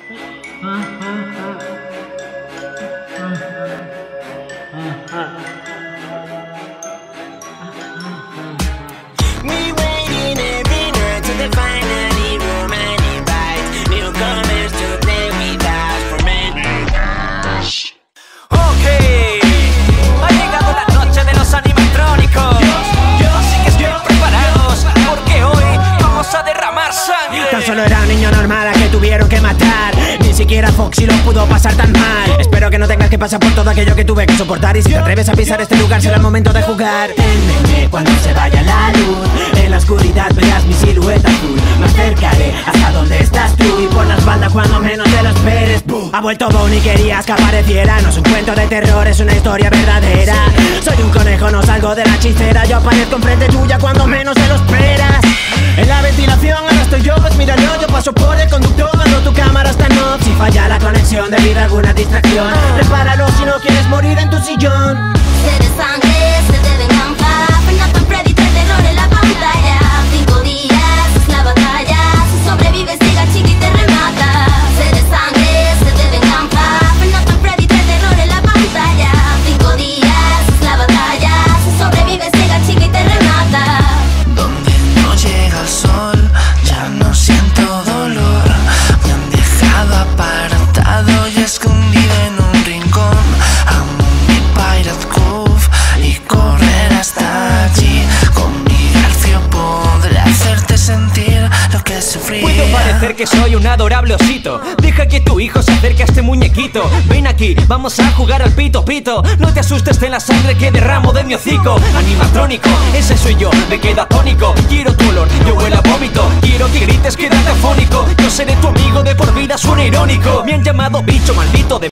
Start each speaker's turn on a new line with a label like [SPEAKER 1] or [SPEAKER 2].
[SPEAKER 1] We waiting every night to the finally romantic bites. Newcomers to play with us for many years.
[SPEAKER 2] Ok, ha llegado la noche de los animatrónicos. Así que estén preparados, porque hoy vamos a derramar sangre.
[SPEAKER 3] Tan solo era un niño normal a que tuvieron que matar. Ni siquiera Foxy lo pudo pasar tan mal. Espero que no tengas que pasar por todo aquello que tuve que soportar. Y si te atreves a pisar este lugar será el momento de jugar. Téneme cuando se vaya la luz. En la oscuridad verás mi silueta azul. Me acercaré hasta donde estás tú. Y por la espalda cuando menos te lo esperes. Ha vuelto Bonnie, querías que apareciera. No es un cuento de terror, es una historia verdadera. Soy un conejo, no salgo de la chistera. Yo aparezco enfrente tuya cuando menos te lo esperas. En la ventilación ahora estoy yo, pues míralo. Yo paso por el conductor cuando tu cámara está en off. Si falla la conexión debido a alguna distracción, repáralo si no quieres morir en tu sillón.
[SPEAKER 4] Se de sangre, se de venganza. Fernando Freddy, de terror en la pantalla. 5 días, es la batalla. Si sobrevives, llega chica y te remata. Se de sangre, se de venganza. Fernando Freddy, de terror en la pantalla. 5 días, es la batalla. Si sobrevives, llega chica y te remata.
[SPEAKER 1] Donde no llega el sol, ya no siento dolor. Me han dejado apartado y escondido en un rincón. Amo mi Pirate Cove y correr hasta allí. Con mi garfio podré hacerte sentir lo que sufrí.
[SPEAKER 2] Puedo parecer que soy un adorable osito. Deja que tu hijo se acerque a este muñequito. Ven aquí, vamos a jugar al pito pito. No te asustes de la sangre que derramo de mi hocico. Animatrónico, ese soy yo, me queda tónico. Quiero tu olor, yo huelo a vómito. Quiero que grites, quédate afónico. Yo seré tu amigo de por vida, suena irónico. Me han llamado bicho maldito de